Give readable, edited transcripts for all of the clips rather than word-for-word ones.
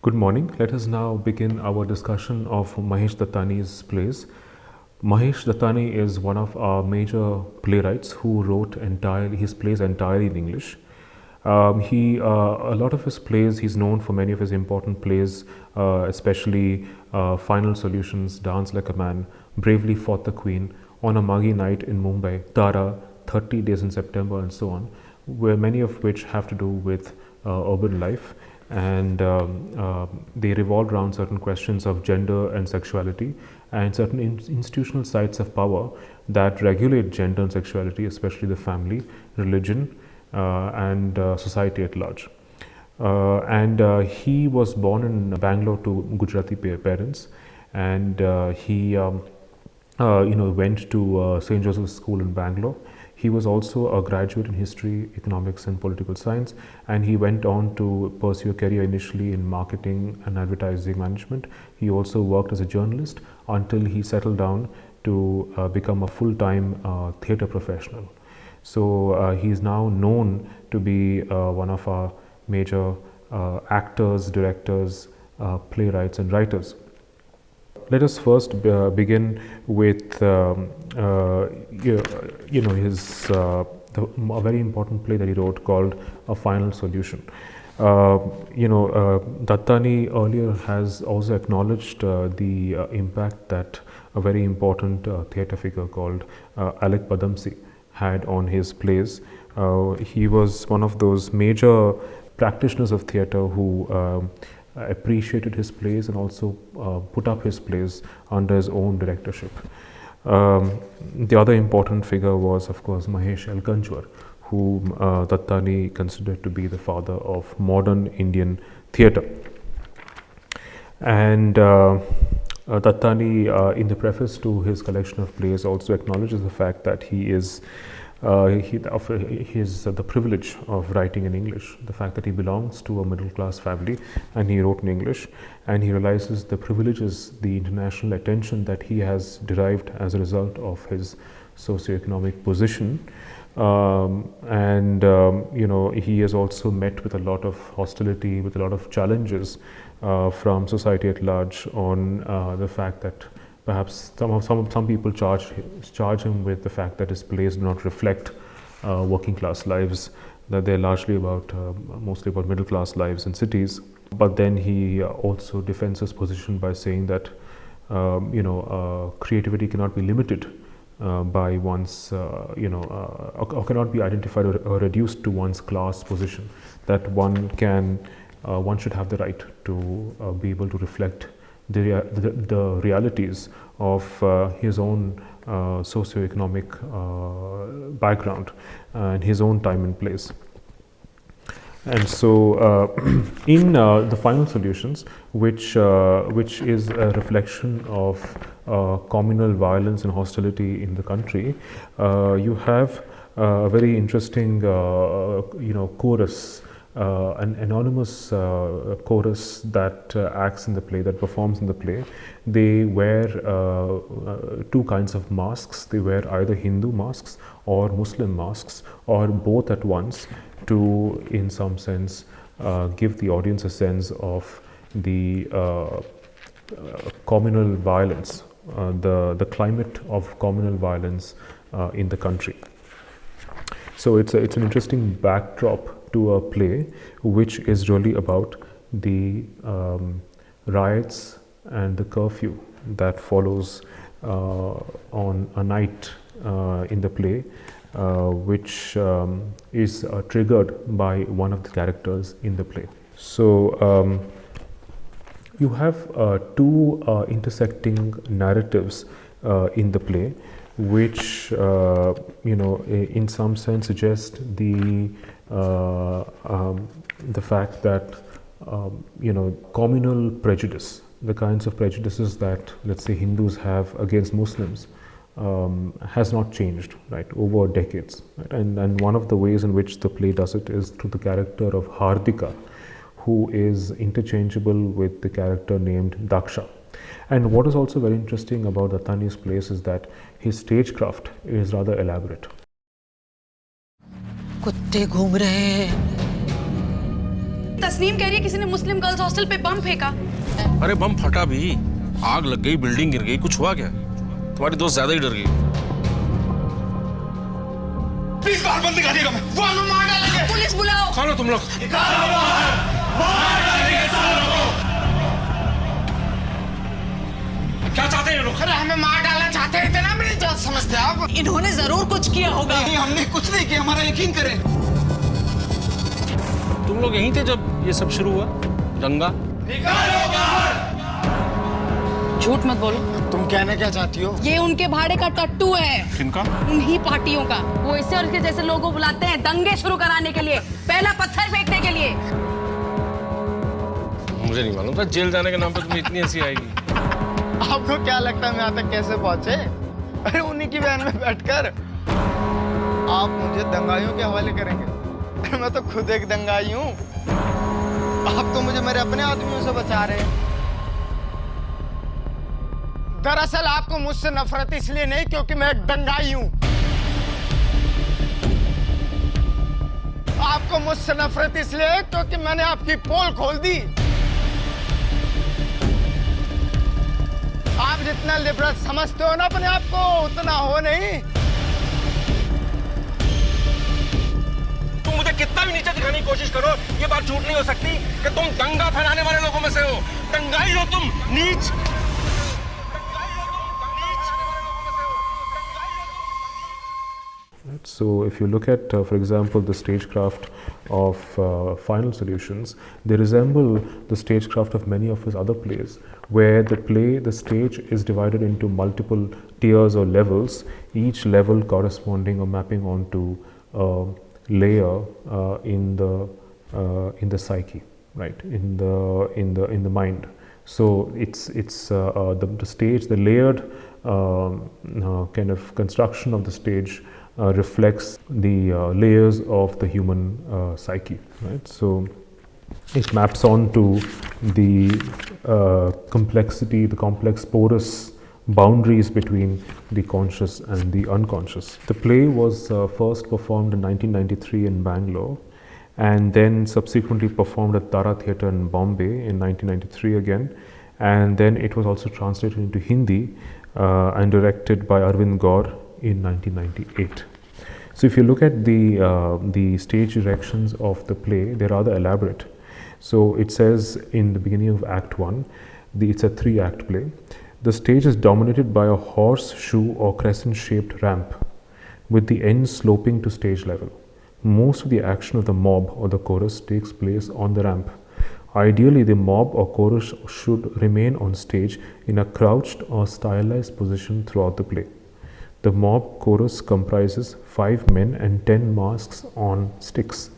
Good morning. Let us now begin our discussion of Mahesh Dattani's plays. Mahesh Dattani is one of our major playwrights who wrote his plays entirely in English. A lot of his plays, he's known for many of his important plays, especially Final Solutions, Dance Like a Man, Bravely Fought the Queen, On a Muggy Night in Mumbai, Tara, 30 Days in September, and so on, where many of which have to do with urban life, and they revolve around certain questions of gender and sexuality and certain institutional sites of power that regulate gender and sexuality, especially the family, religion, and society at large. He was born in Bangalore to Gujarati parents, and he went to St. Joseph's School in Bangalore. He was also a graduate in history, economics, and political science, and he went on to pursue a career initially in marketing and advertising management. He also worked as a journalist until he settled down to become a full-time theatre professional. So he is now known to be one of our major actors, directors, playwrights, and writers. Let us first begin with his a very important play that he wrote called A Final Solution. Dattani earlier has also acknowledged the impact that a very important theatre figure called Alec Badamsi had on his plays. He was one of those major practitioners of theatre who appreciated his plays and also put up his plays under his own directorship. The other important figure was, of course, Mahesh Elkanchwar, whom Dattani considered to be the father of modern Indian theatre. And Dattani, in the preface to his collection of plays, also acknowledges the fact that he has the privilege of writing in English, the fact that he belongs to a middle class family and he wrote in English, and he realizes the privileges, the international attention that he has derived as a result of his socioeconomic position. He has also met with a lot of hostility, with a lot of challenges from society at large on the fact that perhaps some people charge him with the fact that his plays do not reflect working class lives, that they're largely mostly about middle class lives in cities. But then he also defends his position by saying that creativity cannot be limited by one's or cannot be identified or reduced to one's class position. That one should have the right to be able to reflect the realities of his own socioeconomic background and his own time and place. And so in The Final Solutions, which is a reflection of communal violence and hostility in the country, you have a very interesting chorus, an anonymous chorus that acts in the play, that performs in the play. They wear two kinds of masks. They wear either Hindu masks or Muslim masks, or both at once, to, in some sense, give the audience a sense of the communal violence, the climate of communal violence in the country. So it's an interesting backdrop to a play which is really about the riots and the curfew that follows on a night in the play, which is triggered by one of the characters in the play. So you have two intersecting narratives in the play, which in some sense suggest the fact that communal prejudice, the kinds of prejudices that, let's say, Hindus have against Muslims, has not changed, right, over decades. Right? And one of the ways in which the play does it is through the character of Hardika, who is interchangeable with the character named Daksha. And what is also very interesting about Dattani's plays is that his stagecraft is rather elaborate. कुत्ते घूम रहे हैं, तस्नीम कह रही है किसी ने मुस्लिम girls hostel पे बम फेंका। अरे बम फटा भी, आग लग गई, बिल्डिंग गिर गई, कुछ हुआ क्या? तुम्हारी दोस्त ज्यादा ही डर गई। प्लीज बाहर बंद करिएगा, वो हमें मार डालेंगे। पुलिस बुलाओ। कौन हो तुम लोग? क्या चाहते हैं ये लोग? अरे हमें मार डालना चाहते हैं, इतना मेरी जात समझते आप? इन्होंने जरूर कुछ किया होगा। नहीं, हमने कुछ नहीं किया, हमारा यकीन करें। तुम लोग यहीं थे जब ये सब शुरू हुआ, दंगा? झूठ मत बोलो। तुम कहना क्या चाहती हो? ये उनके भाड़े का टट्टू है, किनका? उन्हीं पार्टियों का। वो इससे और इसके जैसे लोगों को बुलाते हैं दंगे शुरू कराने के लिए, पहला पत्थर फेंकने के लिए। मुझे नहीं मालूम था जेल जाने के नाम पे तुम्हें इतनी हंसी आएगी। आपको क्या लगता है मैं यहाँ तक कैसे पहुंचे? अरे उन्हीं की वैन में बैठकर आप मुझे दंगाइयों के हवाले करेंगे? अरे मैं तो खुद एक दंगाई हूँ। आप तो मुझे मेरे अपने आदमियों से बचा रहे हैं। दरअसल आपको मुझसे नफरत इसलिए नहीं क्योंकि मैं एक दंगाई हूँ। आपको मुझसे नफरत इसलिए है क्योंकि मैंने आपकी पोल खोल दी। आप जितना लिबरल समझते हो ना अपने आप को, उतना हो नहीं। तुम मुझे कितना भी नीचे दिखाने की कोशिश करो, ये बात झूठ नहीं हो सकती कि तुम दंगा फैलाने वाले लोगों में से हो। दंगाई हो तुम, नीच। So if you look at, for example, the stagecraft of Final Solutions, they resemble the stagecraft of many of his other plays, where the stage is divided into multiple tiers or levels, each level corresponding or mapping onto a layer in the psyche, right? In the mind. So it's the stage, the layered kind of construction of the stage reflects the layers of the human psyche, right? So it maps on to the complexity, the complex porous boundaries between the conscious and the unconscious. The play was first performed in 1993 in Bangalore, and then subsequently performed at Tara Theatre in Bombay in 1993 again, and then it was also translated into Hindi and directed by Arvind Gaur in 1998. So if you look at the stage directions of the play, they're rather elaborate. So it says in the beginning of Act 1, it's a 3-act play. The stage is dominated by a horseshoe or crescent-shaped ramp with the ends sloping to stage level. Most of the action of the mob or the chorus takes place on the ramp. Ideally, the mob or chorus should remain on stage in a crouched or stylized position throughout the play. The mob chorus comprises 5 men and 10 masks on sticks.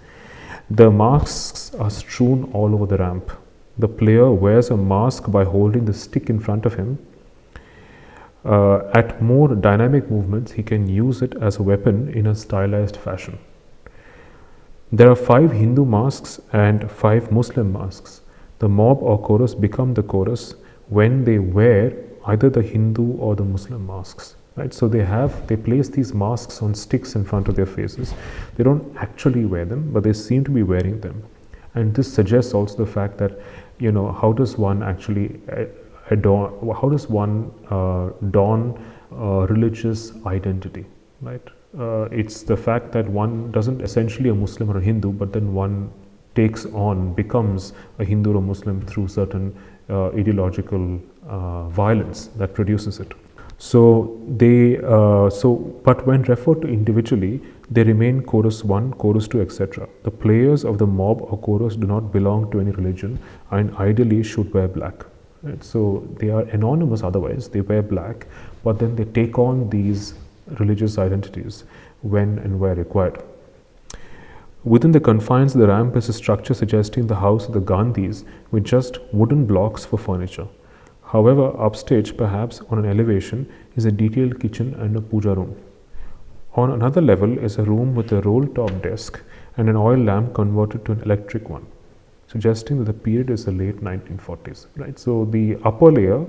The masks are strewn all over the ramp. The player wears a mask by holding the stick in front of him. At more dynamic movements, he can use it as a weapon in a stylized fashion. There are 5 Hindu masks and 5 Muslim masks. The mob or chorus become the chorus when they wear either the Hindu or the Muslim masks. Right? So they place these masks on sticks in front of their faces. They don't actually wear them, but they seem to be wearing them. And this suggests also the fact that, how does one actually don religious identity, right? It's the fact that one doesn't essentially a Muslim or a Hindu, but then one becomes a Hindu or Muslim through certain ideological violence that produces it. But when referred to individually, they remain chorus 1, chorus 2, etc. The players of the mob or chorus do not belong to any religion and ideally should wear black. Right? So they are anonymous otherwise, they wear black, but then they take on these religious identities when and where required. Within the confines of the ramp is a structure suggesting the house of the Gandhis with just wooden blocks for furniture. However, upstage, perhaps on an elevation, is a detailed kitchen and a puja room. On another level is a room with a roll-top desk and an oil lamp converted to an electric one, suggesting that the period is the late 1940s. Right? So the upper layer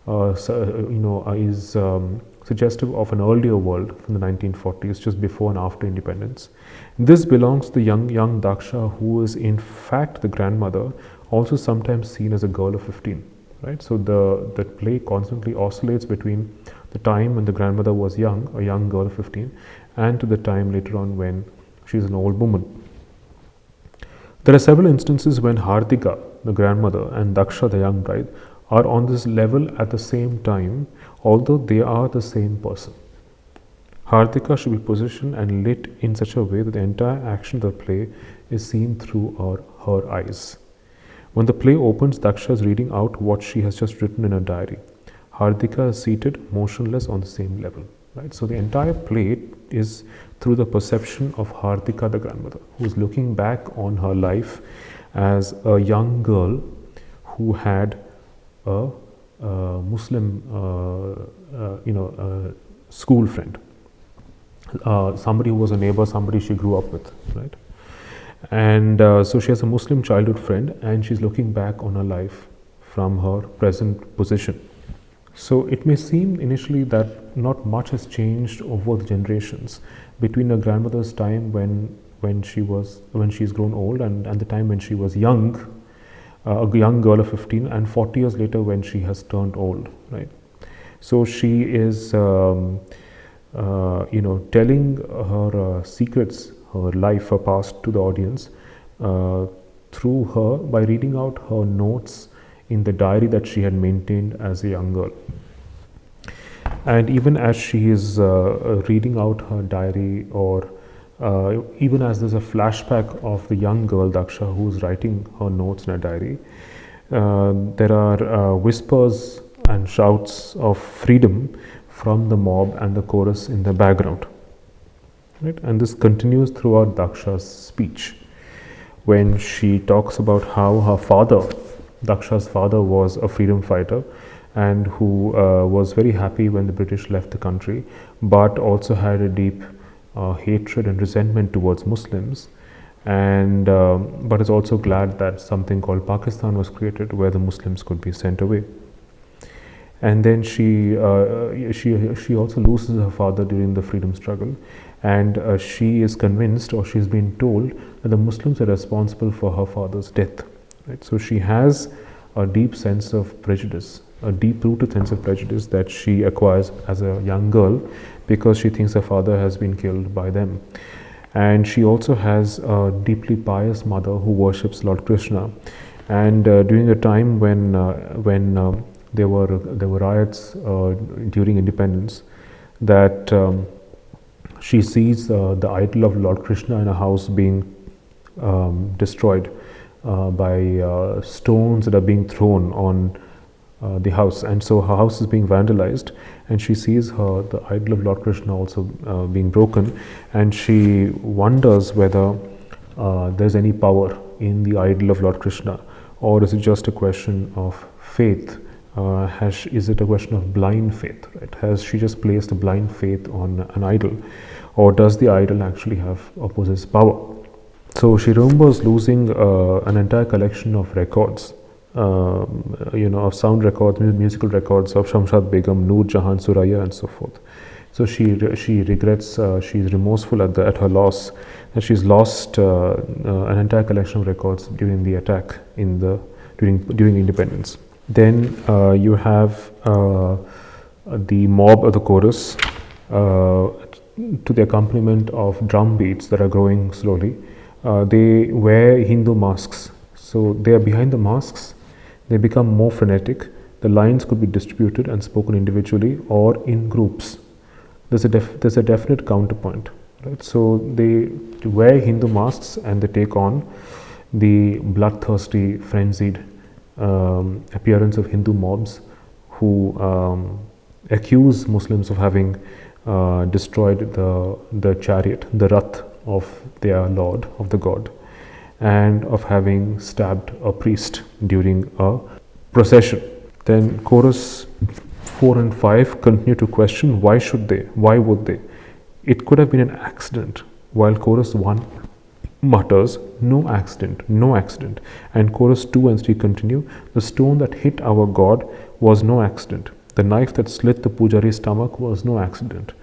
is suggestive of an earlier world from the 1940s, just before and after independence. This belongs to the young Daksha, who is in fact the grandmother, also sometimes seen as a girl of 15. Right, so the play constantly oscillates between the time when the grandmother was young, a young girl of 15, and to the time later on when she's an old woman. There are several instances when Hardika, the grandmother, and Daksha, the young bride, are on this level at the same time, although they are the same person. Hardika should be positioned and lit in such a way that the entire action of the play is seen through her eyes. When the play opens, Daksha is reading out what she has just written in her diary. Hardika is seated, motionless on the same level. Right? So the entire play is through the perception of Hardika, the grandmother, who is looking back on her life as a young girl who had a Muslim, school friend, somebody who was a neighbor, somebody she grew up with, right? And so she has a Muslim childhood friend, and she's looking back on her life from her present position. So it may seem initially that not much has changed over the generations between her grandmother's time when she's grown old and the time when she was young, a young girl of 15, and 40 years later when she has turned old, right? So she is telling her secrets, her life, her past to the audience through her, by reading out her notes in the diary that she had maintained as a young girl. And even as she is reading out her diary, or even as there's a flashback of the young girl Daksha who is writing her notes in her diary, there are whispers and shouts of freedom from the mob and the chorus in the background. Right? And this continues throughout Daksha's speech, when she talks about how her father, Daksha's father, was a freedom fighter and who was very happy when the British left the country, but also had a deep hatred and resentment towards Muslims, and but is also glad that something called Pakistan was created where the Muslims could be sent away. And then she also loses her father during the freedom struggle, and she is convinced, or she's been told, that the Muslims are responsible for her father's death. Right? So she has a deep sense of prejudice, a deep-rooted sense of prejudice that she acquires as a young girl because she thinks her father has been killed by them. And she also has a deeply pious mother who worships Lord Krishna. And during a time when there were riots during independence, that she sees the idol of Lord Krishna in a house being destroyed by stones that are being thrown on the house, and so her house is being vandalized, and she sees the idol of Lord Krishna also being broken, and she wonders whether there's any power in the idol of Lord Krishna, or is it just a question of faith? Is it a question of blind faith? Right? Has she just placed a blind faith on an idol, or does the idol actually have or possess power? So she remembers losing an entire collection of records, of sound records, musical records of Shamshad Begum, Noor Jahan, Suraya, and so forth. So she regrets, she's remorseful at her loss, that she's lost an entire collection of records during the attack during independence. Then you have the mob of the chorus to the accompaniment of drum beats that are growing slowly. They wear Hindu masks, so they are behind the masks. They become more frenetic. The lines could be distributed and spoken individually or in groups. There's a definite counterpoint, right? So they wear Hindu masks and they take on the bloodthirsty, frenzied appearance of Hindu mobs who accuse Muslims of having destroyed the chariot, the rath of their lord, of the god, and of having stabbed a priest during a procession. Then chorus 4 and 5 continue to question, why should they? Why would they? It could have been an accident, while chorus 1 mutters, "No accident, no accident." And chorus 2 and 3 continue, "The stone that hit our God was no accident. The knife that slit the pujari's stomach was no accident."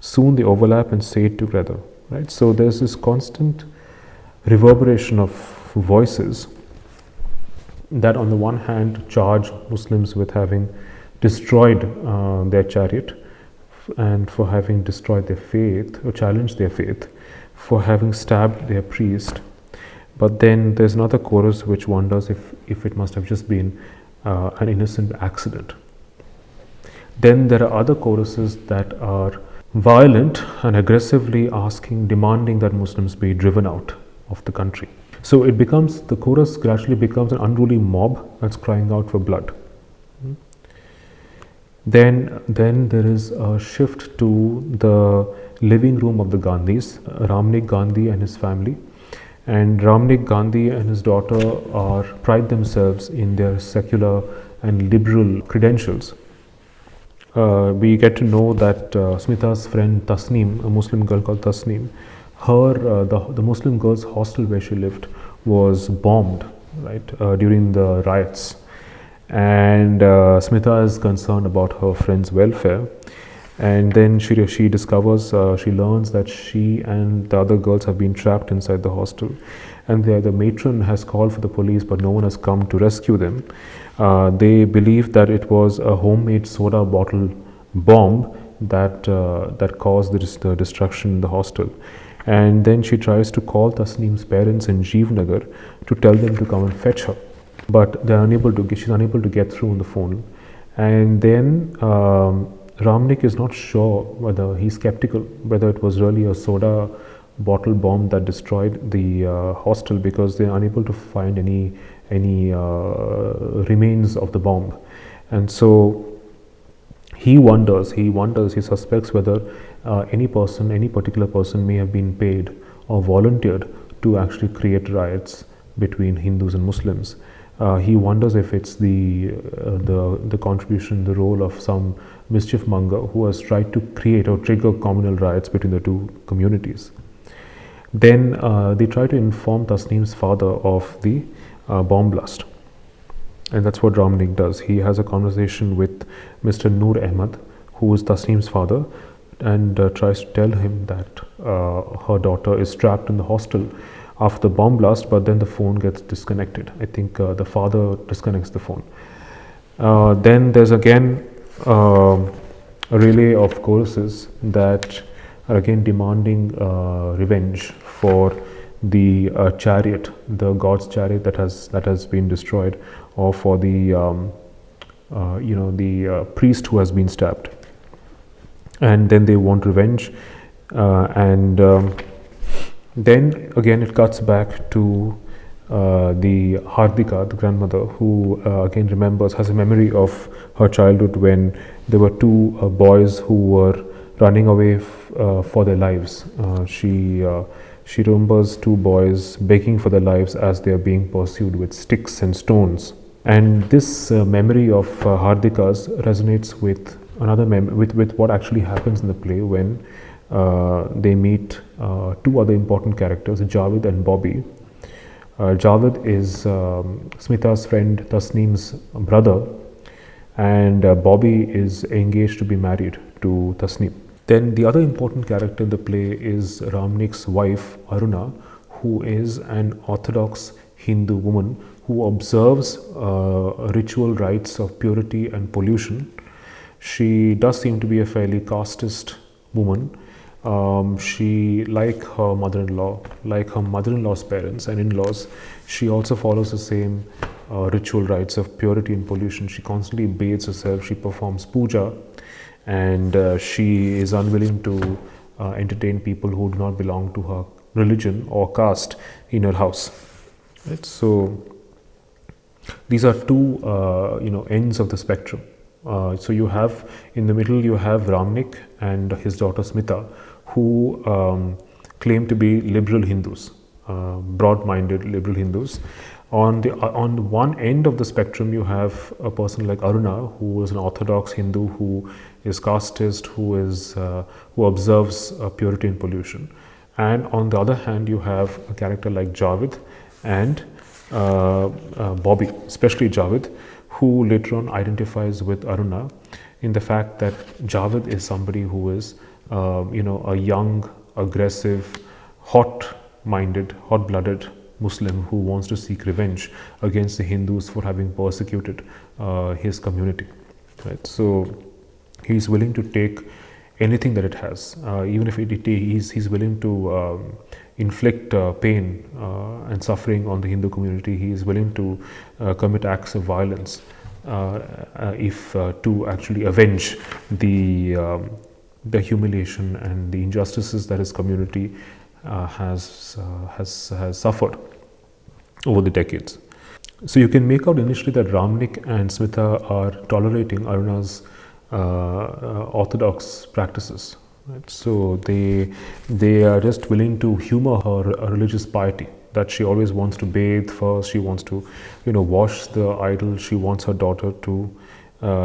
Soon they overlap and say it together. Right? So there's this constant reverberation of voices that on the one hand charge Muslims with having destroyed their chariot and for having destroyed their faith or challenged their faith, for having stabbed their priest. But then there's another chorus which wonders if it must have just been an innocent accident. Then there are other choruses that are violent and aggressively demanding that Muslims be driven out of the country. So the chorus gradually becomes an unruly mob that's crying out for blood. Then there is a shift to the living room of the Gandhis, Ramnik Gandhi and his family. And Ramnik Gandhi and his daughter pride themselves in their secular and liberal credentials. We get to know that Smita's friend Tasneem, a Muslim girl called Tasneem, the Muslim girls' hostel where she lived was bombed, right, during the riots. And Smita is concerned about her friend's welfare. And then she learns that she and the other girls have been trapped inside the hostel. And the matron has called for the police, but no one has come to rescue them. They believe that it was a homemade soda bottle bomb that caused the destruction in the hostel. And then she tries to call Tasneem's parents in Jeevnagar to tell them to come and fetch her. But she's unable to get through on the phone. And then Ramnik is not sure he's skeptical whether it was really a soda bottle bomb that destroyed the hostel, because they're unable to find any remains of the bomb. And so he suspects whether any particular person may have been paid or volunteered to actually create riots between Hindus and Muslims. He wonders if it's the contribution, the role of some mischief monger who has tried to create or trigger communal riots between the two communities. Then they try to inform Tasneem's father of the bomb blast. And that's what Ramnik does. He has a conversation with Mr. Noor Ahmed, who is Tasneem's father, and tries to tell him that her daughter is trapped in the hostel after the bomb blast, but then the phone gets disconnected. I think the father disconnects the phone. Then there's again a relay of choruses that are again demanding revenge for the chariot, the God's chariot that has been destroyed, or for the priest who has been stabbed. And then they want revenge, then again it cuts back to the Hardika, the grandmother, who again has a memory of her childhood when there were two boys who were running away for their lives. She remembers two boys begging for their lives as they are being pursued with sticks and stones. And this memory of Hardika's resonates with another with what actually happens in the play when they meet two other important characters, Javed and Bobby. Javed is Smita's friend Tasneem's brother, and Bobby is engaged to be married to Tasneem. Then the other important character in the play is Ramnik's wife Aruna, who is an Orthodox Hindu woman who observes ritual rites of purity and pollution. She does seem to be a fairly casteist woman. She, like her mother-in-law's parents and in-laws, she also follows the same ritual rites of purity and pollution. She constantly bathes herself, she performs puja, and she is unwilling to entertain people who do not belong to her religion or caste in her house. Right? So these are two ends of the spectrum. So you have in the middle Ramnik and his daughter Smita, who claim to be liberal Hindus, broad-minded liberal Hindus. On one end of the spectrum, you have a person like Aruna, who is an Orthodox Hindu, who is casteist, who observes purity and pollution. And on the other hand, you have a character like Javed and Bobby, especially Javed, who later on identifies with Aruna in the fact that Javed is somebody who is, a young, aggressive, hot-minded, hot-blooded Muslim who wants to seek revenge against the Hindus for having persecuted his community. Right? So he's willing to take anything that it has, even if he's willing to inflict pain and suffering on the Hindu community. He is willing to commit acts of violence if to actually avenge the humiliation and the injustices that his community has suffered over the decades. So you can make out initially that Ramnik and Smita are tolerating Aruna's orthodox practices. Right? So they are just willing to humor her religious piety, that she always wants to bathe first, she wants to wash the idol, she wants her daughter to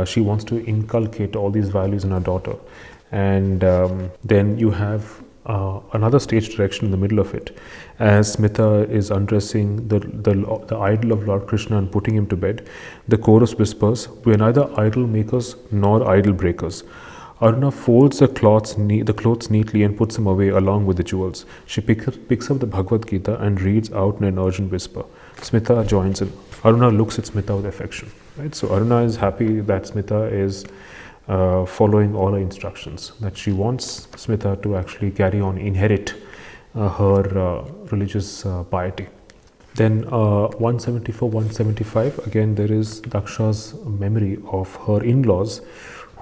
she wants to inculcate all these values in her daughter. And then you have another stage direction in the middle of it, as Smita is undressing the idol of Lord Krishna and putting him to bed. The chorus whispers, "We are neither idol makers nor idol breakers." Aruna folds the clothes neatly and puts them away along with the jewels. She picks up the Bhagavad Gita and reads out in an urgent whisper. Smita joins in. Aruna looks at Smita with affection. Right? So Aruna is happy that Smita is following all her instructions, that she wants Smita to actually inherit her religious piety. Then 174, 175, again there is Daksha's memory of her in-laws,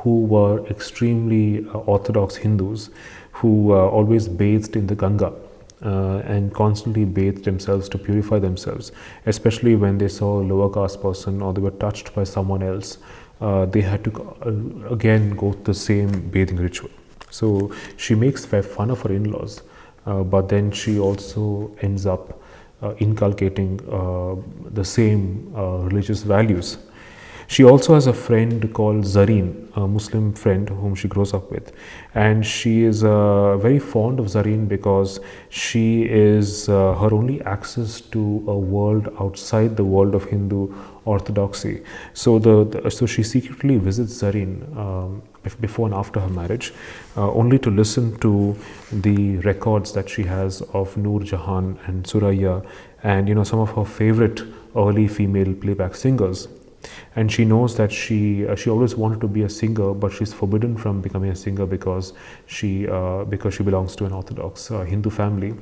who were extremely orthodox Hindus, who always bathed in the Ganga and constantly bathed themselves to purify themselves, especially when they saw a lower caste person or they were touched by someone else. They had to again go through the same bathing ritual. So she makes fun of her in-laws, but then she also ends up inculcating the same religious values. She also has a friend called Zareen, a Muslim friend whom she grows up with, and she is very fond of Zareen because she is her only access to a world outside the world of Hindu orthodoxy. So so she secretly visits Zareen before and after her marriage, only to listen to the records that she has of Noor Jahan and Suraya and some of her favorite early female playback singers. And she knows that she always wanted to be a singer, but she's forbidden from becoming a singer because she belongs to an orthodox Hindu family.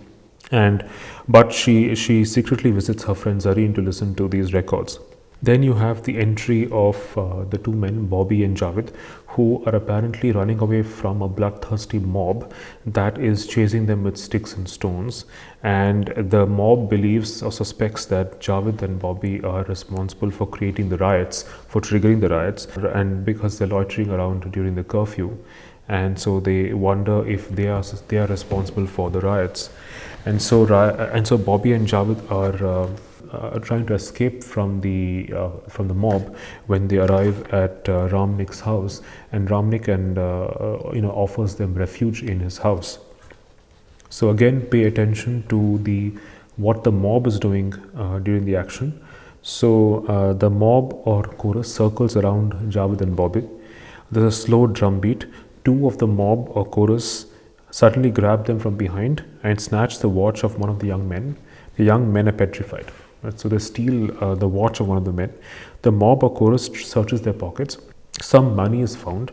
But she secretly visits her friend Zareen to listen to these records. Then you have the entry of the two men, Bobby and Javed, who are apparently running away from a bloodthirsty mob that is chasing them with sticks and stones. And the mob believes or suspects that Javed and Bobby are responsible for creating the riots, for triggering the riots, and because they're loitering around during the curfew. And so they wonder if they are responsible for the riots. And so Bobby and Javed are trying to escape from the mob when they arrive at Ramnik's house, and Ramnik offers them refuge in his house. So again, pay attention to what the mob is doing during the action. So the mob or chorus circles around Javed and Bobby. There's a slow drum beat. Two of the mob or chorus suddenly grab them from behind and snatch the watch of one of the young men. The young men are petrified. Right? So they steal the watch of one of the men. The mob or chorus searches their pockets. Some money is found,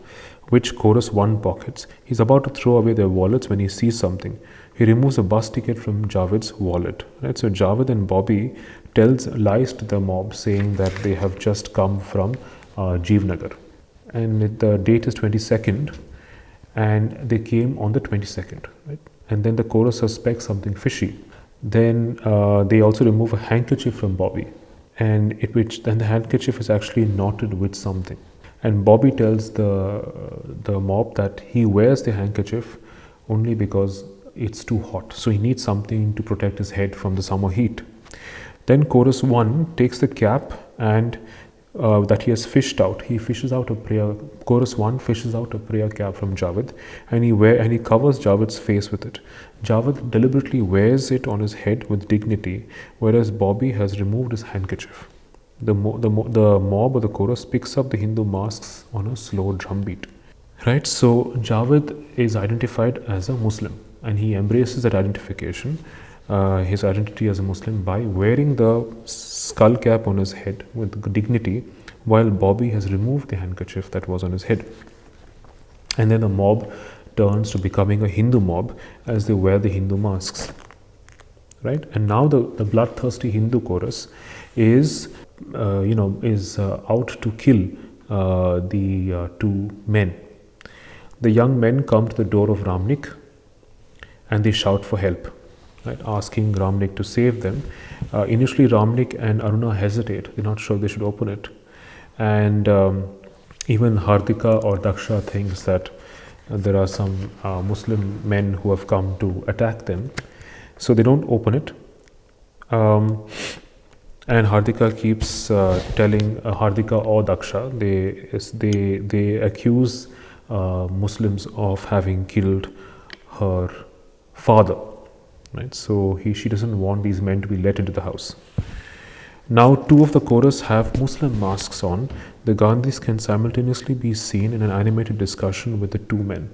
which chorus one pockets. He's about to throw away their wallets when he sees something. He removes a bus ticket from Javed's wallet. Right? So Javed and Bobby tells lies to the mob, saying that they have just come from Jeevnagar. And the date is 22nd, and they came on the 22nd. Right? And then the chorus suspects something fishy. Then they also remove a handkerchief from Bobby, and the handkerchief is actually knotted with something. And Bobby tells the mob that he wears the handkerchief only because it's too hot, so he needs something to protect his head from the summer heat. Then chorus 1 takes the cap and that he has fished out. He fishes out a prayer. Chorus 1 fishes out a prayer cap from Javed, and he covers Javed's face with it. Javed deliberately wears it on his head with dignity, whereas Bobby has removed his handkerchief. The mob or the chorus picks up the Hindu masks on a slow drum beat. Right, so Javed is identified as a Muslim, and he embraces that identification, his identity as a Muslim, by wearing the skull cap on his head with dignity, while Bobby has removed the handkerchief that was on his head. And then the mob turns to becoming a Hindu mob as they wear the Hindu masks. Right, and now the bloodthirsty Hindu chorus is out to kill the two men. The young men come to the door of Ramnik and they shout for help, right, asking Ramnik to save them. Initially, Ramnik and Aruna hesitate. They're not sure they should open it. And even Hardika or Daksha thinks that there are some Muslim men who have come to attack them. So they don't open it. And Hardika keeps telling Hardika or Daksha, they accuse Muslims of having killed her father, right? So she doesn't want these men to be let into the house. Now two of the chorus have Muslim masks on. The Gandhis can simultaneously be seen in an animated discussion with the two men,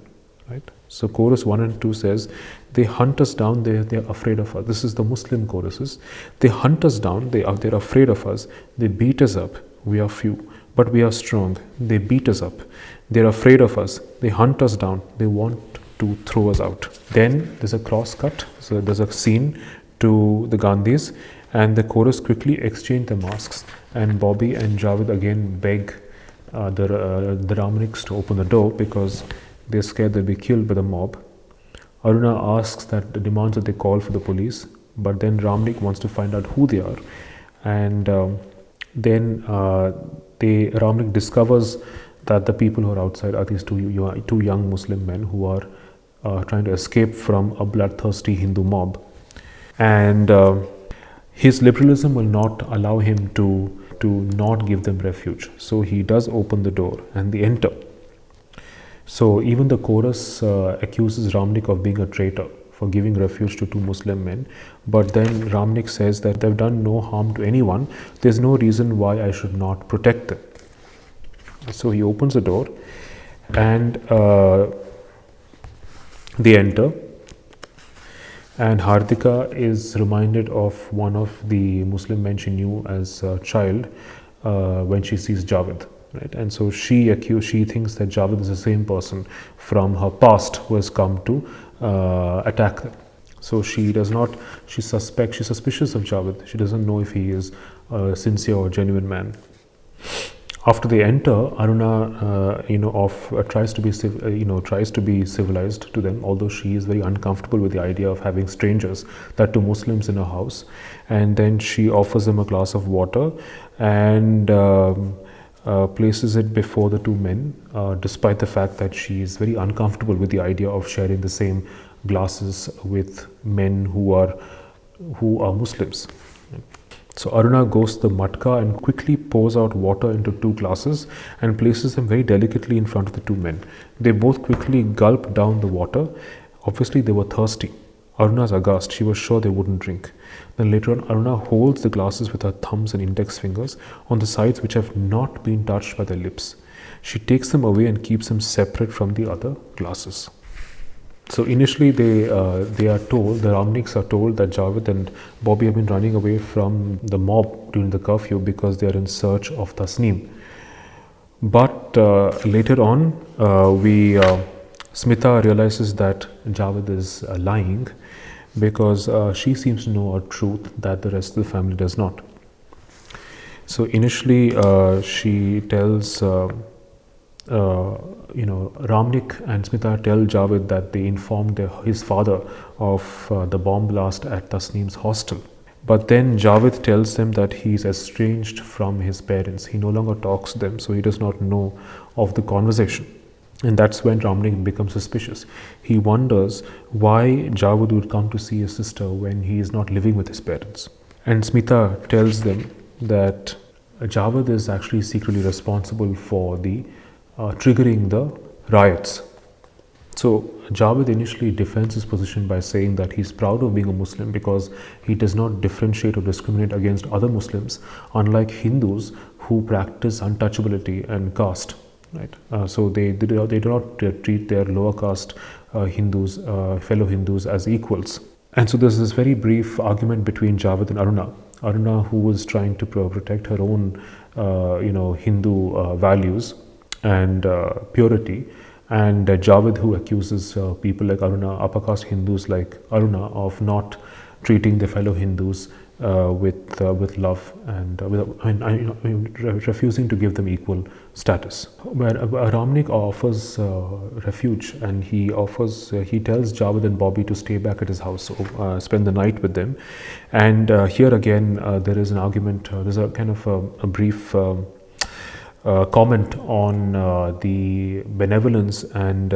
right? So chorus 1 and 2 says, they hunt us down, they're afraid of us. This is the Muslim choruses. They hunt us down, they're afraid of us. They beat us up, we are few, but we are strong. They beat us up, they're afraid of us. They hunt us down, they want to throw us out. Then there's a cross cut, so there's a scene to the Gandhis, and the chorus quickly exchange the masks, and Bobby and Javed again beg the Ramniks to open the door because they're scared they'll be killed by the mob. Aruna asks demands that they call for the police, but then Ramnik wants to find out who they are, and then Ramnik discovers that the people who are outside are these two young Muslim men who are trying to escape from a bloodthirsty Hindu mob, and his liberalism will not allow him to not give them refuge. So he does open the door and they enter. So even the chorus accuses Ramnik of being a traitor for giving refuge to two Muslim men, but then Ramnik says that they've done no harm to anyone. There's no reason why I should not protect them. So he opens the door and they enter, and Hardika is reminded of one of the Muslim men she knew as a child when she sees Javed. Right? And so she thinks that Javed is the same person from her past who has come to attack them. So she's suspicious of Javed. She doesn't know if he is a sincere or genuine man. After they enter, Aruna, tries to be civilized to them, although she is very uncomfortable with the idea of having strangers, that two Muslims in her house. And then she offers them a glass of water and places it before the two men, despite the fact that she is very uncomfortable with the idea of sharing the same glasses with men who are Muslims. So Aruna goes to the matka and quickly pours out water into two glasses and places them very delicately in front of the two men. They both quickly gulp down the water. Obviously they were thirsty. Aruna's aghast. She was sure they wouldn't drink. Then later on, Aruna holds the glasses with her thumbs and index fingers on the sides which have not been touched by their lips. She takes them away and keeps them separate from the other glasses. So initially the Ramniks are told that Javed and Bobby have been running away from the mob during the curfew because they are in search of Tasneem. But later on, Smita realizes that Javed is lying because she seems to know a truth that the rest of the family does not. So initially she tells Ramnik and Smita tell Javed that they informed his father of the bomb blast at Tasneem's hostel. But then Javed tells them that he is estranged from his parents. He no longer talks to them, so he does not know of the conversation. And that's when Ramnik becomes suspicious. He wonders why Javed would come to see his sister when he is not living with his parents. And Smita tells them that Javed is actually secretly responsible for the triggering the riots. So Javed initially defends his position by saying that he's proud of being a Muslim because he does not differentiate or discriminate against other Muslims, unlike Hindus who practice untouchability and caste. Right? So they do not treat their lower caste Hindus, fellow Hindus, as equals. And so there's this very brief argument between Javed and Aruna. Aruna, who was trying to protect her own, Hindu values and purity, and Javed, who accuses people like Aruna, upper caste Hindus like Aruna, of not treating their fellow Hindus with love and refusing to give them equal status. Where Ramnik offers refuge, and he tells Javed and Bobby to stay back at his house, so spend the night with them. And here again, there is an argument. There's a kind of a brief comment on the benevolence and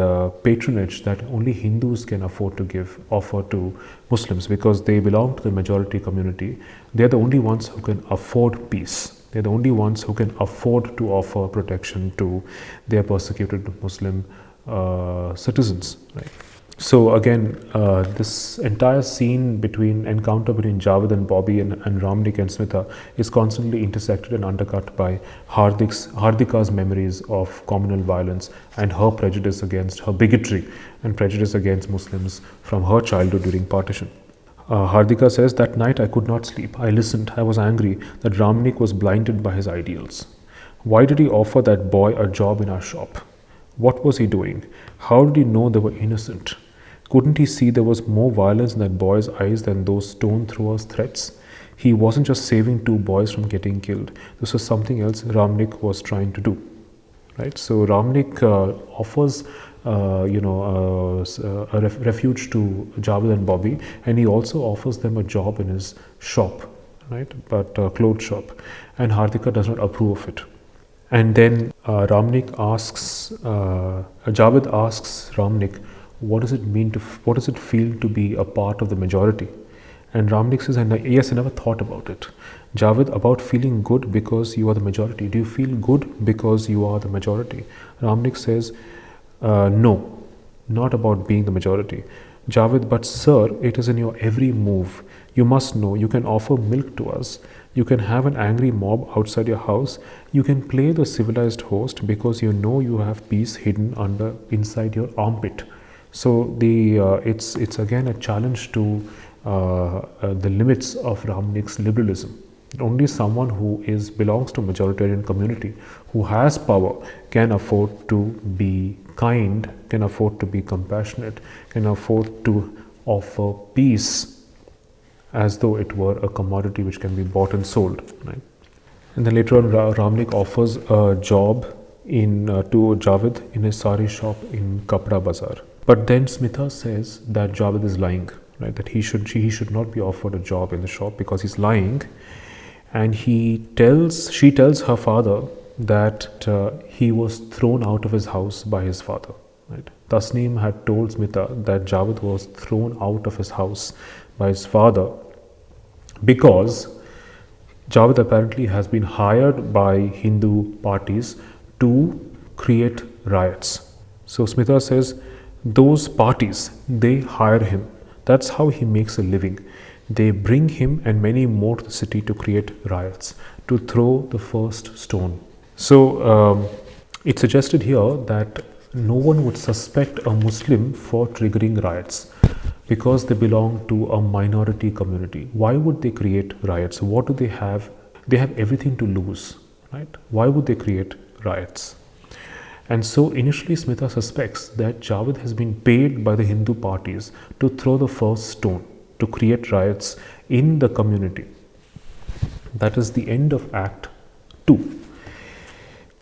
patronage that only Hindus can afford to offer to Muslims, because they belong to the majority community. They're the only ones who can afford peace. They're the only ones who can afford to offer protection to their persecuted Muslim citizens. Right? So again, this entire encounter between Javed and Bobby and Ramnik and Smita is constantly intersected and undercut by Hardika's memories of communal violence and her bigotry and prejudice against Muslims from her childhood during partition. Hardika says, "That night I could not sleep. I listened. I was angry that Ramnik was blinded by his ideals. Why did he offer that boy a job in our shop? What was he doing? How did he know they were innocent? Couldn't he see there was more violence in that boy's eyes than those stone throwers' threats? He wasn't just saving two boys from getting killed. This was something else Ramnik was trying to do." Right? So Ramnik offers a refuge to Javed and Bobby, and he also offers them a job in his shop, right? But clothes shop, and Hardika does not approve of it. And then Javed asks Ramnik, what does it feel to be a part of the majority? And Ramnik says, yes, I never thought about it. Javed, about feeling good because you are the majority. Do you feel good because you are the majority? Ramnik says, no, not about being the majority. Javed, but sir, it is in your every move. You must know, you can offer milk to us. You can have an angry mob outside your house. You can play the civilized host because you know you have peace hidden inside your armpit. So it's again a challenge to the limits of Ramnik's liberalism. Only someone who belongs to a majoritarian community, who has power, can afford to be kind, can afford to be compassionate, can afford to offer peace as though it were a commodity which can be bought and sold. Right? And then later on, Ramnik offers a job to Javed in a sari shop in Kapda Bazaar. But then Smita says that Javed is lying, right? That she should not be offered a job in the shop because he's lying, and she tells her father that he was thrown out of his house by his father. Right? Tasneem had told Smita that Javed was thrown out of his house by his father because Javed apparently has been hired by Hindu parties to create riots. So Smita says, those parties, they hire him. That's how he makes a living. They bring him and many more to the city to create riots, to throw the first stone. So it's suggested here that no one would suspect a Muslim for triggering riots because they belong to a minority community. Why would they create riots? What do they have? They have everything to lose, right? Why would they create riots? And so initially Smita suspects that Javed has been paid by the Hindu parties to throw the first stone, to create riots in the community. That is the end of Act 2.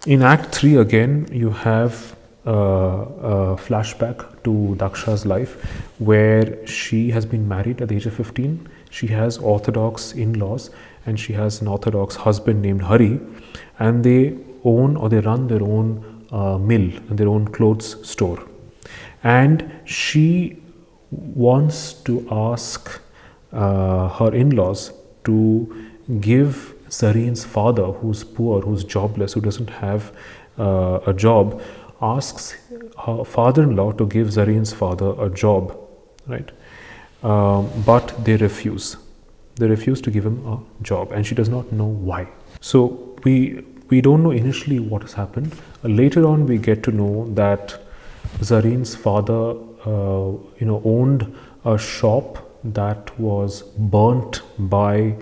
In Act 3 again, you have a flashback to Daksha's life, where she has been married at the age of 15. She has orthodox in-laws and she has an orthodox husband named Hari, and they run their own mill and their own clothes store. And she wants to ask her in-laws to give Zareen's father, who's poor, who's jobless, who doesn't have a job, asks her father-in-law to give Zareen's father a job, right? But they refuse. They refuse to give him a job, and she does not know why. So we don't know initially what has happened. Later on, we get to know that Zareen's father, owned a shop that was burnt by,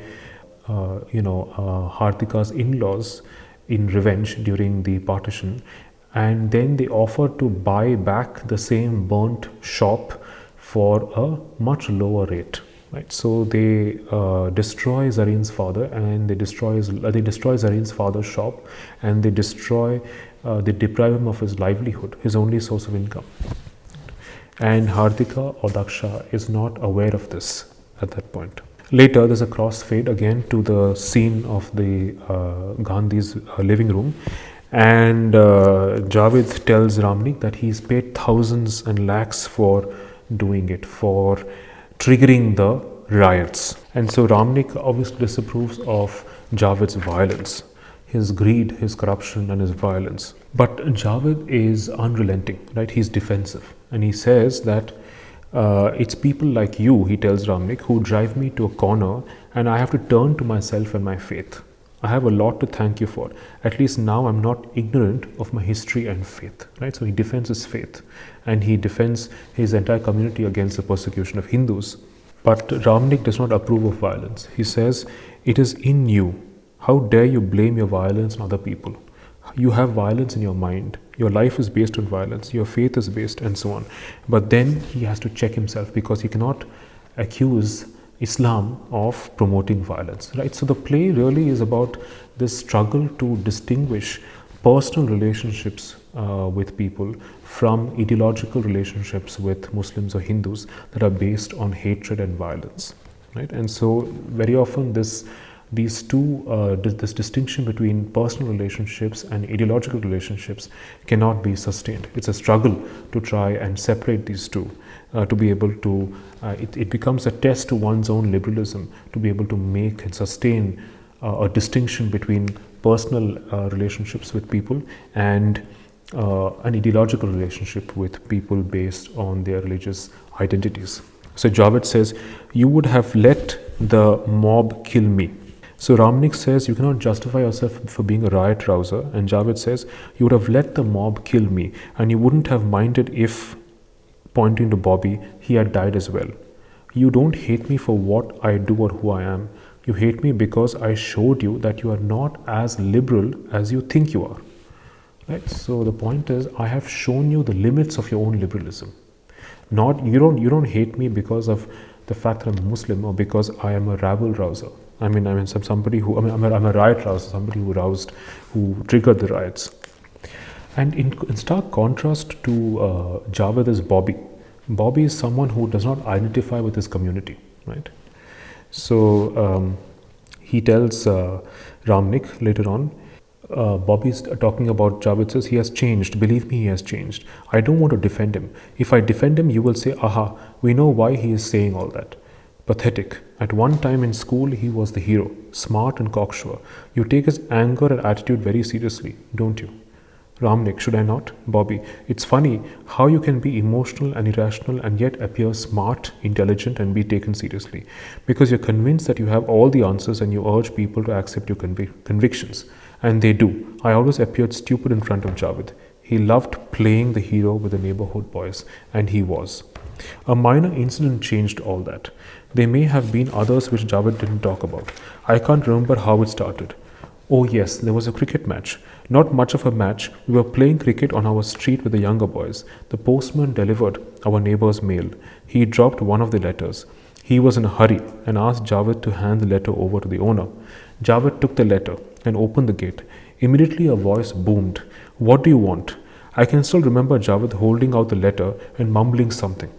Hardika's in-laws in revenge during the partition, and then they offered to buy back the same burnt shop for a much lower rate. Right, so they destroy Zareen's father, and they destroy Zareen's father's shop, and they deprive him of his livelihood, his only source of income. And Hardika or Daksha is not aware of this at that point. Later, there's a crossfade again to the scene of the Gandhi's living room, and Javed tells Ramnik that he's paid thousands and lakhs for doing it, for triggering the riots. And so Ramnik obviously disapproves of Javed's violence, his greed, his corruption, and his violence. But Javed is unrelenting, right? He's defensive, and he says that it's people like you, he tells Ramnik, who drive me to a corner, and I have to turn to myself and my faith. I have a lot to thank you for. At least now I'm not ignorant of my history and faith, right? So he defends his faith, and he defends his entire community against the persecution of Hindus. But Ramnik does not approve of violence. He says, it is in you. How dare you blame your violence on other people? You have violence in your mind. Your life is based on violence. Your faith is based, and so on. But then he has to check himself, because he cannot accuse Islam of promoting violence, right? So the play really is about this struggle to distinguish personal relationships with people from ideological relationships with Muslims or Hindus that are based on hatred and violence, right? And so very often this distinction between personal relationships and ideological relationships cannot be sustained. It's a struggle to try and separate these two, to be able to, it becomes a test to one's own liberalism to be able to make and sustain a distinction between personal relationships with people and an ideological relationship with people based on their religious identities. So Javed says, you would have let the mob kill me. So Ramnik says, you cannot justify yourself for being a riot rouser, and Javed says, you would have let the mob kill me, and you wouldn't have minded if, pointing to Bobby, he had died as well. You don't hate me for what I do or who I am. You hate me because I showed you that you are not as liberal as you think you are. Right? So the point is, I have shown you the limits of your own liberalism. You don't hate me because of the fact that I'm a Muslim or because I am a rabble rouser. I'm a riot rouser, somebody who triggered the riots. And in stark contrast to Javed is Bobby. Bobby is someone who does not identify with his community, right? So he tells Ramnik later on, Bobby's talking about Javed, says he has changed. Believe me, he has changed. I don't want to defend him. If I defend him, you will say, aha, we know why he is saying all that. Pathetic. At one time in school, he was the hero, smart and cocksure. You take his anger and attitude very seriously, don't you? Ramnik, should I not? Bobby, it's funny how you can be emotional and irrational and yet appear smart, intelligent, and be taken seriously. Because you're convinced that you have all the answers and you urge people to accept your convictions. And they do. I always appeared stupid in front of Javed. He loved playing the hero with the neighborhood boys, and he was. A minor incident changed all that. There may have been others which Javed didn't talk about. I can't remember how it started. Oh yes, there was a cricket match. Not much of a match. We were playing cricket on our street with the younger boys. The postman delivered our neighbor's mail. He dropped one of the letters. He was in a hurry and asked Javed to hand the letter over to the owner. Javed took the letter and opened the gate. Immediately a voice boomed. What do you want? I can still remember Javed holding out the letter and mumbling something,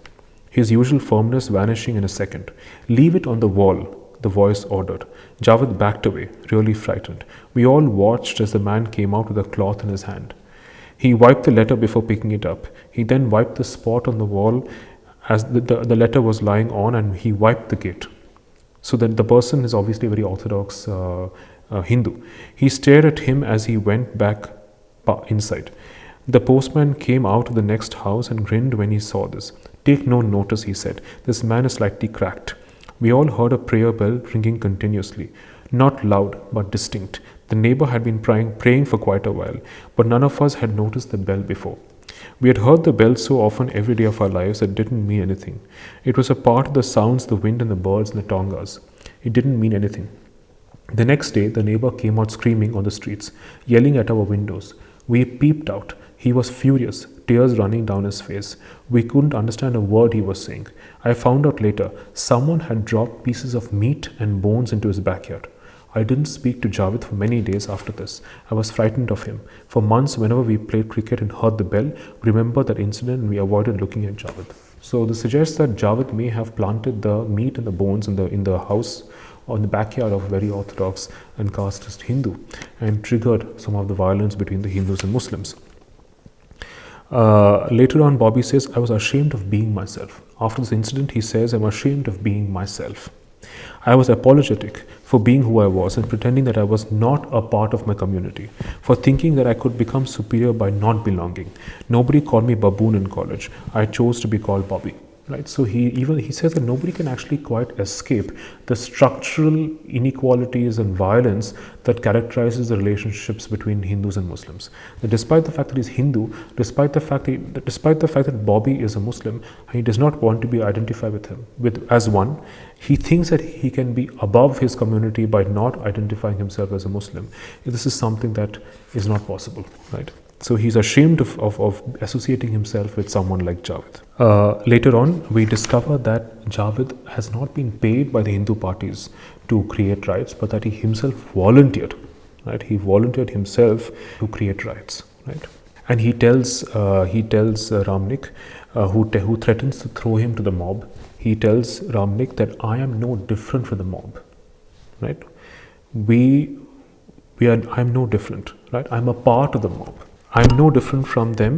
his usual firmness vanishing in a second. Leave it on the wall, the voice ordered. Javed backed away, really frightened. We all watched as the man came out with a cloth in his hand. He wiped the letter before picking it up. He then wiped the spot on the wall as the letter was lying on, and he wiped the gate. So that the person is obviously a very orthodox Hindu. He stared at him as he went back inside. The postman came out of the next house and grinned when he saw this. "Take no notice," he said. "This man is slightly cracked." We all heard a prayer bell ringing continuously. Not loud, but distinct. The neighbor had been praying for quite a while, but none of us had noticed the bell before. We had heard the bell so often every day of our lives that it didn't mean anything. It was a part of the sounds, the wind and the birds and the tongas. It didn't mean anything. The next day, the neighbor came out screaming on the streets, yelling at our windows. We peeped out. He was furious, tears running down his face. We couldn't understand a word he was saying. I found out later, someone had dropped pieces of meat and bones into his backyard. I didn't speak to Javed for many days after this. I was frightened of him. For months, whenever we played cricket and heard the bell, we remembered that incident and we avoided looking at Javed. So this suggests that Javed may have planted the meat and the bones in the house or in the backyard of a very orthodox and casteist Hindu and triggered some of the violence between the Hindus and Muslims. Later on, Bobby says, "I was ashamed of being myself." After this incident, he says, "I'm ashamed of being myself. I was apologetic for being who I was and pretending that I was not a part of my community, for thinking that I could become superior by not belonging. Nobody called me baboon in college. I chose to be called Bobby." Right? So he says that nobody can actually quite escape the structural inequalities and violence that characterizes the relationships between Hindus and Muslims. That despite the fact that he's Hindu, despite the fact that Bobby is a Muslim, he does not want to be identified as one. He thinks that he can be above his community by not identifying himself as a Muslim. This is something that is not possible, right? So he's ashamed of associating himself with someone like Javed. Later on, we discover that Javed has not been paid by the Hindu parties to create riots, but that he himself volunteered. Right? He volunteered himself to create riots. Right? And he tells Ramnik, who threatens to throw him to the mob. He tells Ramnik that I am no different from the mob. Right? I'm no different. Right? I'm a part of the mob. I'm no different from them.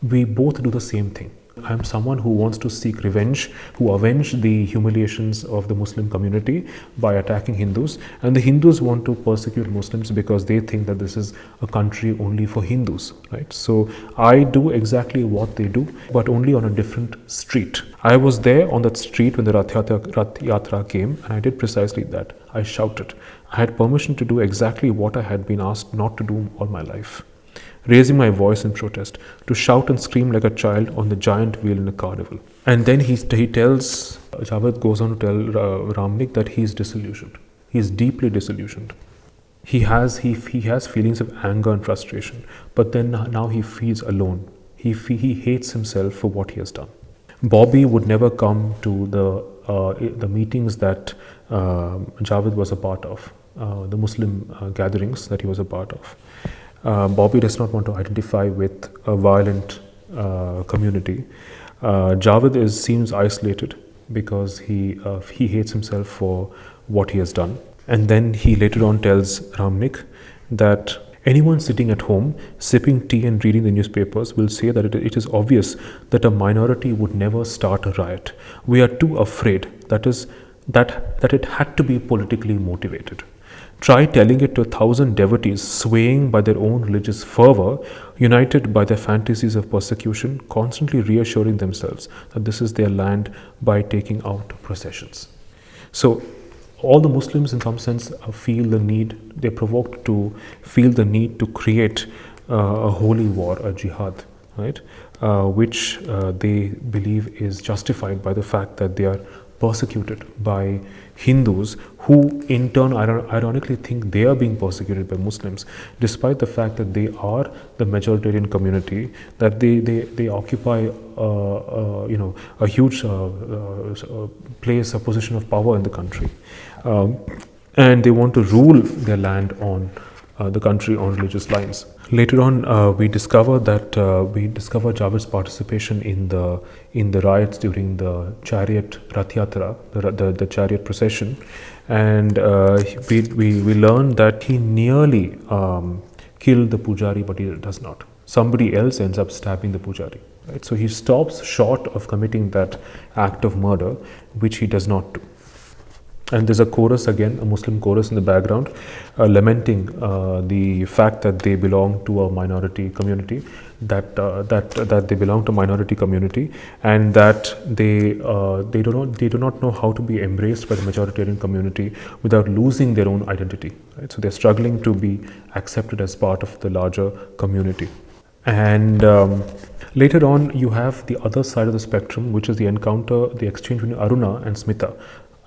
We both do the same thing. I'm someone who wants to seek revenge, who avenge the humiliations of the Muslim community by attacking Hindus. And the Hindus want to persecute Muslims because they think that this is a country only for Hindus. Right? So I do exactly what they do, but only on a different street. I was there on that street when the Rath Yatra came, and I did precisely that. I shouted. I had permission to do exactly what I had been asked not to do all my life. Raising my voice in protest, to shout and scream like a child on the giant wheel in a carnival. And then Javed goes on to tell Ramnik that he is disillusioned. He is deeply disillusioned. He has feelings of anger and frustration, but then now he feels alone. He hates himself for what he has done. Bobby would never come to the meetings that Javed was a part of, the Muslim gatherings that he was a part of. Bobby does not want to identify with a violent community. Javed seems isolated because he hates himself for what he has done. And then he later on tells Ramnik that anyone sitting at home, sipping tea and reading the newspapers will say that it is obvious that a minority would never start a riot. We are too afraid that it had to be politically motivated. Try telling it to 1,000 devotees swaying by their own religious fervor, united by their fantasies of persecution, constantly reassuring themselves that this is their land by taking out processions. So all the Muslims in some sense they're provoked to feel the need to create a holy war, a jihad, right? Which they believe is justified by the fact that they are persecuted by Hindus, who in turn ironically think they are being persecuted by Muslims, despite the fact that they are the majoritarian community, that they occupy a huge place, a position of power in the country, and they want to rule their land on the country on religious lines. Later on, we discover Javed's participation in the riots during the chariot Rath Yatra, the chariot procession, and we learn that he nearly killed the pujari, but he does not. Somebody else ends up stabbing the pujari. Right? So he stops short of committing that act of murder, which he does not do. And there's a chorus again, a Muslim chorus in the background, lamenting the fact that they belong to a minority community, that they belong to a minority community, and that they do not know how to be embraced by the majoritarian community without losing their own identity. Right? So they're struggling to be accepted as part of the larger community. And later on, you have the other side of the spectrum, which is the encounter, the exchange between Aruna and Smita.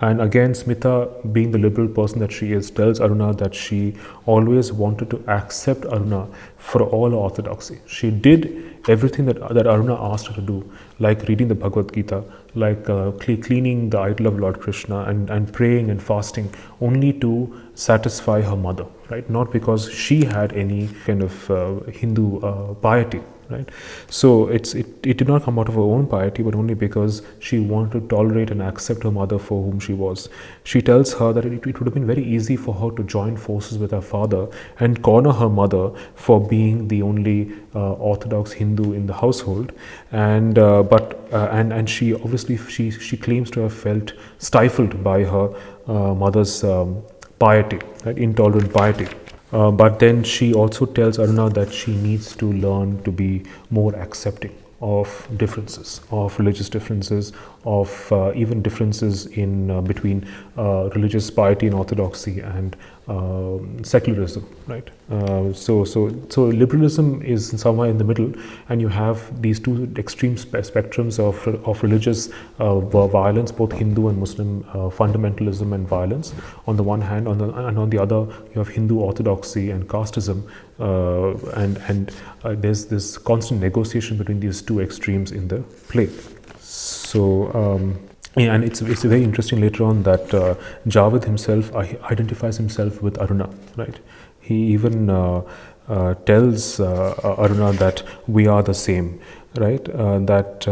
And again, Smita, being the liberal person that she is, tells Aruna that she always wanted to accept Aruna for all orthodoxy. She did everything that Aruna asked her to do, like reading the Bhagavad Gita, like cleaning the idol of Lord Krishna, and praying and fasting, only to satisfy her mother, right? Not because she had any kind of Hindu piety. Right? So it did not come out of her own piety, but only because she wanted to tolerate and accept her mother for whom she was. She tells her that it would have been very easy for her to join forces with her father and corner her mother for being the only Orthodox Hindu in the household, and she obviously she claims to have felt stifled by her mother's piety, right? Intolerant piety. But then she also tells Aruna that she needs to learn to be more accepting of differences, of religious differences, of even differences in between religious piety and orthodoxy and secularism, right? So liberalism is somewhere in the middle, and you have these two extreme spectrums of religious violence, both Hindu and Muslim fundamentalism and violence on the one hand, and on the other you have Hindu orthodoxy and casteism, and there's this constant negotiation between these two extremes in the play. So and it's very interesting later on that Javed himself identifies himself with Aruna, right? He even tells Aruna that we are the same, right? That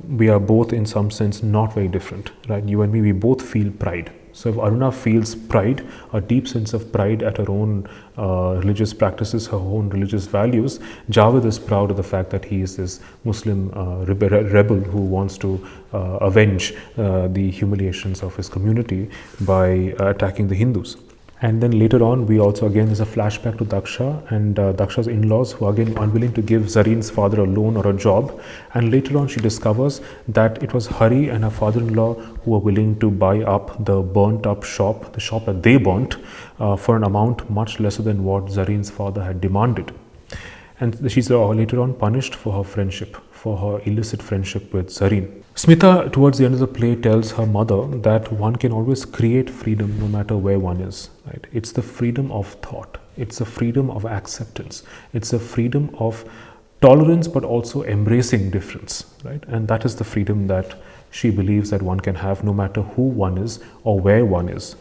we are both in some sense not very different, right? You and me, we both feel pride. So if Aruna feels pride, a deep sense of pride at her own religious practices, her own religious values, Javed is proud of the fact that he is this Muslim rebel who wants to avenge the humiliations of his community by attacking the Hindus. And then later on, we also again, there's a flashback to Daksha and Daksha's in-laws, who are again unwilling to give Zarin's father a loan or a job. And later on, she discovers that it was Hari and her father-in-law who were willing to buy up the burnt up shop, the shop that they burnt, for an amount much lesser than what Zarin's father had demanded. And she's later on punished for her friendship, for her illicit friendship with Zareen. Smita, towards the end of the play, tells her mother that one can always create freedom no matter where one is. Right? It's the freedom of thought. It's the freedom of acceptance. It's the freedom of tolerance, but also embracing difference. Right? And that is the freedom that she believes that one can have no matter who one is or where one is.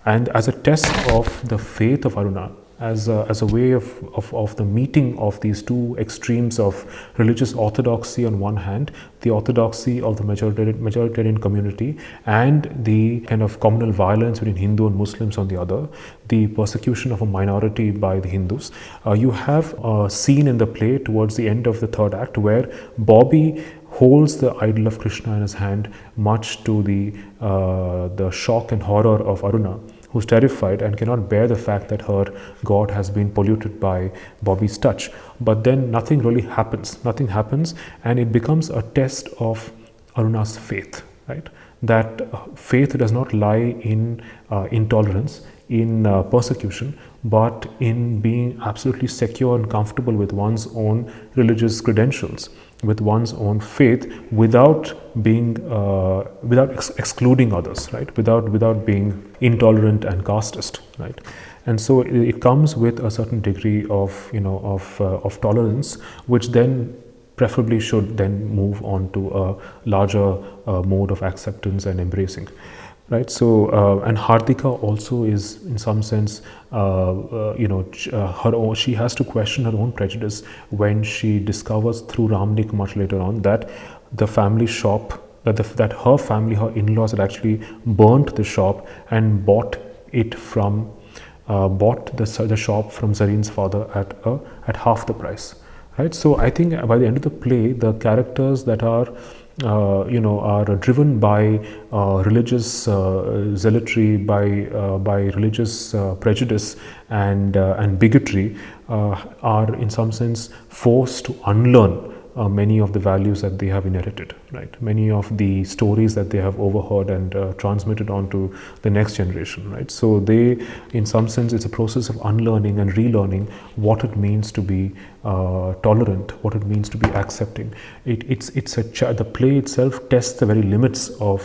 And as a test of the faith of Aruna, as a way of the meeting of these two extremes of religious orthodoxy on one hand, the orthodoxy of the majoritarian community, and the kind of communal violence between Hindu and Muslims on the other, the persecution of a minority by the Hindus. You have a scene in the play towards the end of the third act where Bobby holds the idol of Krishna in his hand, much to the shock and horror of Aruna, who's terrified and cannot bear the fact that her god has been polluted by Bobby's touch. But then nothing really happens. Nothing happens, and it becomes a test of Aruna's faith, right? That faith does not lie in intolerance, in persecution, but in being absolutely secure and comfortable with one's own religious credentials, with one's own faith, without being excluding others, right? Without being intolerant and casteist, right? And so it comes with a certain degree of of tolerance, which then preferably should then move on to a larger mode of acceptance and embracing. Right, so and Hardika also is, in some sense, her own. She has to question her own prejudice when she discovers through Ramnik much later on that the family shop, that her family, her in-laws, had actually burnt the shop and bought the shop from Zareen's father at half the price. Right, so I think by the end of the play, the characters that are are driven by religious zealotry, by religious prejudice and bigotry, are in some sense forced to unlearn many of the values that they have inherited, right? Many of the stories that they have overheard and transmitted on to the next generation, right? So they, in some sense, it's a process of unlearning and relearning what it means to be tolerant, what it means to be accepting. The play itself tests the very limits of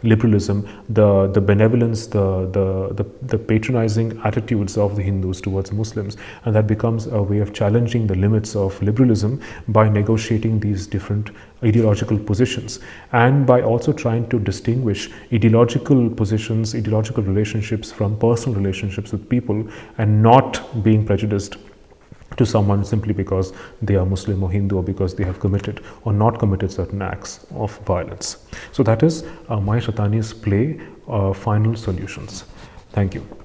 liberalism, the benevolence, the patronizing attitudes of the Hindus towards Muslims, and that becomes a way of challenging the limits of liberalism by negotiating these different ideological positions, and by also trying to distinguish ideological positions, ideological relationships from personal relationships with people, and not being prejudiced to someone simply because they are Muslim or Hindu, or because they have committed or not committed certain acts of violence. So that is Maya Shatani's play, Final Solutions. Thank you.